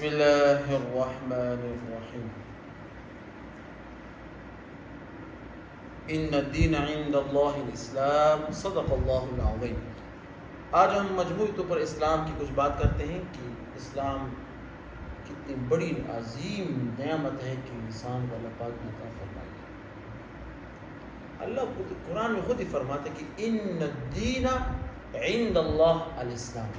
بسم اللہ الرحمن الرحیم ان الدین عند اللہ الاسلام صدق اللہ العظیم۔ آج ہم مجموعی طور پر اسلام کی کچھ بات کرتے ہیں کہ اسلام کتنی بڑی عظیم نعمت ہے کہ انسان کو اللہ پاک نے عطا فرمائی ہے۔ اللہ قرآن میں خود ہی فرماتا ہے کہ ان الدین عند اللہ الاسلام،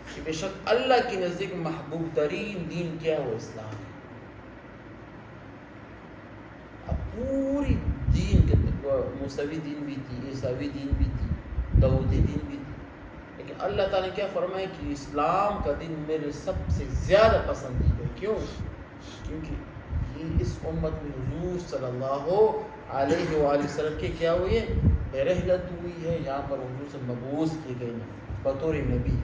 کہ بے شک اللہ کے نزدیک محبوب ترین دین کیا ہے، وہ اسلام ہے۔ اب پوری دین کے موسوی دین بھی تھی، عیسوی دین بھی تھی، داؤدی دین بھی تھی، لیکن اللہ تعالیٰ نے کیا فرمایا کہ اسلام کا دین میرے سب سے زیادہ پسندیدہ ہے۔ کیوں؟ کیونکہ یہ اس امت میں حضور صلی اللہ علیہ وآلہ وسلم کے کیا ہوئی ہے، رحلت ہوئی ہے، یہاں پر حضور سے مبعوث کیے گئے ہیں بطور نبی۔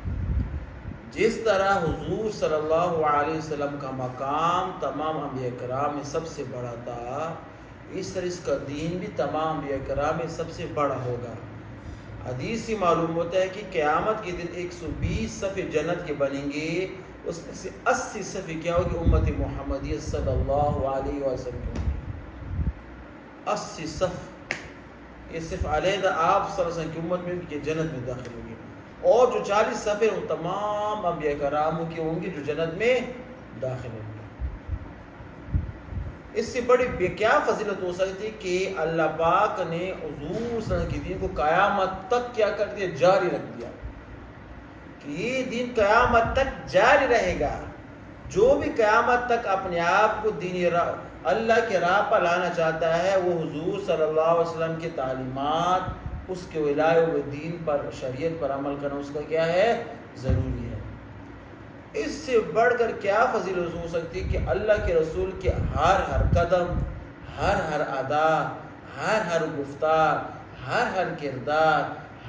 جس طرح حضور صلی اللہ علیہ وسلم کا مقام تمام انبیاء کرام میں سب سے بڑا تھا، اس طرح اس کا دین بھی تمام انبیاء کرام میں سب سے بڑا ہوگا۔ حدیث سے معلوم ہوتا ہے کہ قیامت کے دن 120 صف جنت کے بنیں گے، اس میں سے 80 صف کیا ہوگی، امت محمدیہ صلی اللہ علیہ وسلم کی 80 صف، یہ صرف علیحدہ آپ صلی اللہ علیہ وسلم کی امت میں کہ جنت میں داخل ہوگی، اور جو 40 صفحے وہ تمام انبیاء کراموں کے ہوں گے جو جنت میں داخل ہوں گے۔ اس سے بڑی کیا فضیلت ہو سکتی کہ اللہ پاک نے حضور صلی اللہ علیہ وسلم کے دین کو قیامت تک کیا کر دیا، جاری رکھ دیا، کہ یہ دین قیامت تک جاری رہے گا۔ جو بھی قیامت تک اپنے آپ کو دین اللہ کے راہ پر لانا چاہتا ہے، وہ حضور صلی اللہ علیہ وسلم کی تعلیمات، اس کے ولائے ہوئے دین پر، شریعت پر عمل کرنا اس کا کیا ہے، ضروری ہے۔ اس سے بڑھ کر کیا فضیلت ہو سکتی کہ اللہ کے رسول کے ہر قدم، ہر ادا، ہر گفتار، ہر کردار،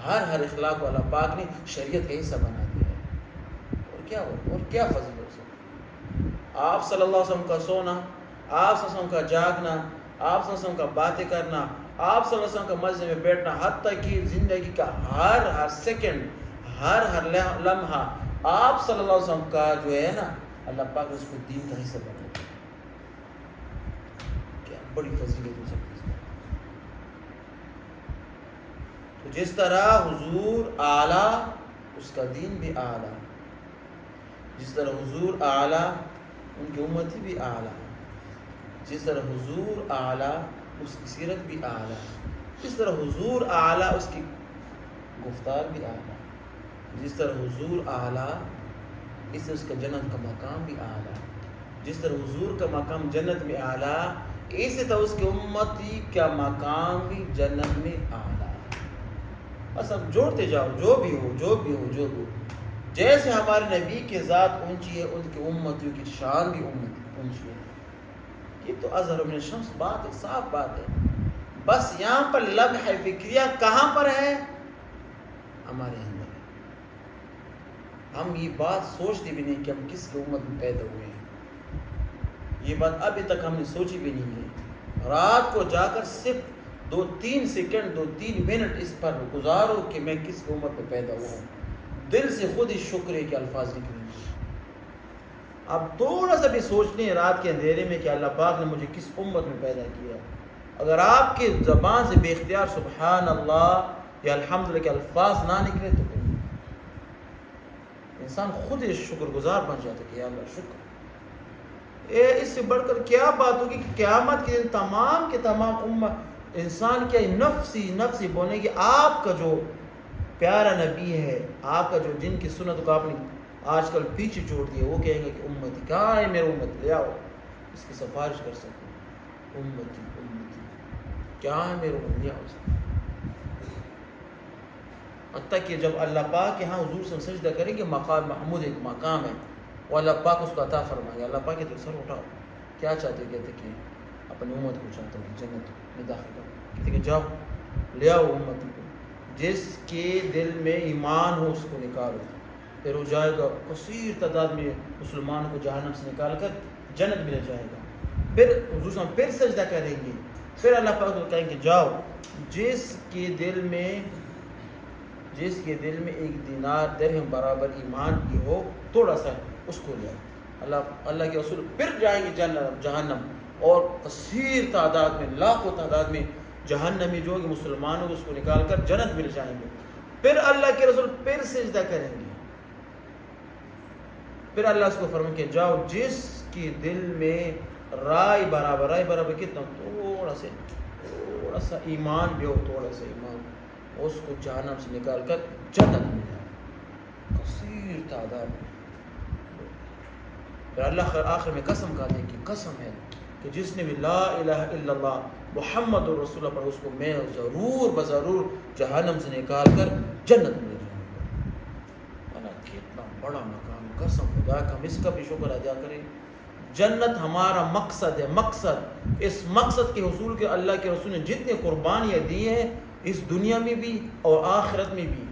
ہر اخلاق کو اللہ پاک نے شریعت کا حصہ بنا دیا ہے۔ اور کیا فضیلت ہو سکتی؟ آپ صلی اللہ علیہ وسلم کا سونا، آپ صلی اللہ علیہ وسلم کا جاگنا، آپ صلی اللہ علیہ وسلم کا باتیں کرنا، آپ صلی اللہ علیہ وسلم کا مجلس میں بیٹھنا، حتیٰ کہ زندگی کا ہر سیکنڈ، ہر لمحہ آپ صلی اللہ علیہ وسلم کا جو ہے نا، اللہ پاک نے اس کو دین کا حصہ بنا دیا۔ کیا بڑی فضیلت ہو سکتی ہے۔ تو جس طرح حضور اعلیٰ، اس کا دین بھی اعلیٰ، جس طرح حضور اعلیٰ ان کی امتی بھی اعلیٰ، جس طرح حضور اعلیٰ اس کی سیرت بھی اعلیٰ، جس طرح حضور اعلیٰ اس کی گفتار بھی اعلیٰ، جس طرح حضور اعلیٰ اس طرح اس کا جنت کا مقام بھی اعلیٰ، جس طرح حضور کا مقام جنت میں اعلیٰ، اسی طرح اس کی امتی کا مقام بھی جنت میں اعلیٰ۔ بس اب جوڑتے جاؤ، جو بھی ہو، جیسے ہمارے نبی کی ذات اونچی ہے، ان کی امتیوں کی شان بھی اونچی ہے۔ یہ تو اظہر من الشمس بات ہے، صاف بات ہے۔ بس یہاں پر لمحہ فکریہ کہاں پر ہے؟ ہمارے اندر ہے۔ ہم یہ بات سوچتے بھی نہیں کہ ہم کس کی امت میں پیدا ہوئے ہیں، یہ بات ابھی تک ہم نے سوچی بھی نہیں ہے۔ رات کو جا کر صرف 2-3 سیکنڈ، 2-3 منٹ اس پر گزارو کہ میں کس کی امت میں پیدا ہوا ہوں، دل سے خود ہی شکر ہے کہ الفاظ نکلیں گے۔ اب تھوڑا سا بھی سوچ لیں رات کے اندھیرے میں کہ اللہ پاک نے مجھے کس امت میں پیدا کیا۔ اگر آپ کی زبان سے بے اختیار سبحان اللہ یا الحمدللہ کے الفاظ نہ نکلے تو انسان خود ہی شکر گزار بن جاتا ہے کہ یا اللہ شکر۔ اس سے بڑھ کر کیا بات ہوگی کہ قیامت کے دن تمام کے تمام امت انسان کیا نفسی بولیں گے، آپ کا جو پیارا نبی ہے، آپ کا جو جن کی سنت کو آپ نے آج کل پیچھے چھوڑ دیا، وہ کہیں گے کہ امتی کہاں ہے، میرے امت لے آؤ، اس کی سفارش کر سکوں، امتی کیا ہے میرے امت لے آؤ۔ حتیٰ کہ جب اللہ پاک یہاں حضور سے سجدہ کریں گے، مقام محمود ایک مقام ہے، وہ اللہ پاک اس کو عطا فرمائے گا۔ اللہ پاک کہتے سر اٹھاؤ، کیا چاہتے؟ کہتے کہ اپنی امت کو چاہتا ہوں کہ جنت میں داخل کرو۔ کہتے کہ جاؤ لے آؤ امتی کو، جس کے دل میں ایمان ہو اس کو نکالو، پھر ہو جائے گا کثیر تعداد میں مسلمان کو جہنم سے نکال کر جنت میں لے جائے گا۔ پھر حضور صلی اللہ علیہ وسلم پھر سجدہ کریں گے، پھر اللہ پاک کو کہیں کہ جاؤ جس کے دل میں ایک دینار درہم برابر ایمان کی ہو، تھوڑا سا اس کو لے آؤ۔ اللہ کے رسول پھر جائیں گے جہنم، اور کثیر تعداد میں، لاکھوں تعداد میں جہنمی جو کہ مسلمانوں کو اس کو نکال کر جنت مل جائیں گے. پھر اللہ کے رسول پھر سجدہ کریں گے. پھر اللہ اس کو فرمائیں کہ جاؤ، جس کی دل میں رائے برابر کتنا تھوڑا سا ایمان بھی ہو، تھوڑا سا ایمان، اس کو جہنم سے نکال کر جنت مل جائے کثیر تعداد میں. پھر اللہ آخر میں قسم کھاتے ہیں کہ قسم ہے کہ جس نے بھی لا الہ الا اللہ محمد رسول اللہ پر، اس کو میں ضرور جہنم سے نکال کر جنت میں لے جاؤں گا. کتنا بڑا مقام ہے، قسم خدا کا ہم اس کا بھی شکر ادا کریں. جنت ہمارا مقصد ہے، مقصد. اس مقصد کے حصول کے اللہ کے رسول نے جتنے قربانیاں دی ہیں اس دنیا میں بھی اور آخرت میں بھی،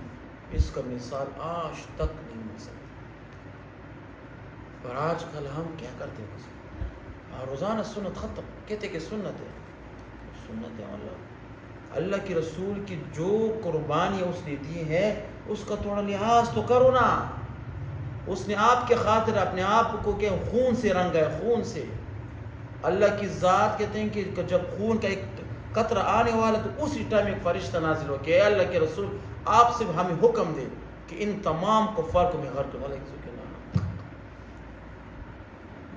اس کا مثال آج تک نہیں مل سکتی. اور آج کل ہم کیا کرتے ہیں؟ روزانہ سنت ختم، کہتے کہ سنت ہے اللہ کے رسول کی جو قربانیاں اس نے دی ہے اس کا تھوڑا لحاظ تو کرو نا. اس نے آپ کے خاطر اپنے آپ کو کہ خون سے رنگا ہے، خون سے. اللہ کی ذات کہتے ہیں کہ جب خون کا ایک قطرہ آنے والا تو اسی ٹائم ایک فرشتہ نازل ہو کہ اے اللہ کے رسول آپ سے ہمیں حکم دے کہ ان تمام کفار کو میں غرق کروں.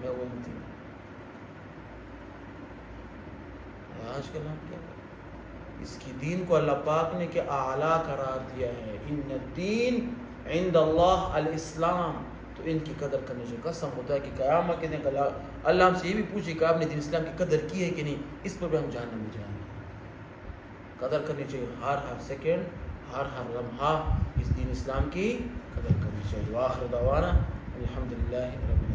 میں وہ امتی ہوں. آج کل ہم کیا کریں؟ اس کی دین کو اللہ پاک نے کہ اعلیٰ قرار دیا ہے. ان الدین عند اللہ الاسلام. تو ان کی قدر کرنے سے قسم ہوتا ہے کہ قیامت کے دن اللہ ہم سے یہ بھی پوچھے کہ آپ نے دین اسلام کی قدر کی ہے کہ نہیں، اس پر بھی ہم جہنم میں جائیں گے. قدر کرنی چاہیے، ہر سیکنڈ، ہر لمحہ اس دین اسلام کی قدر کرنی چاہیے. وآخر دعوانا الحمدللہ رب العالمین.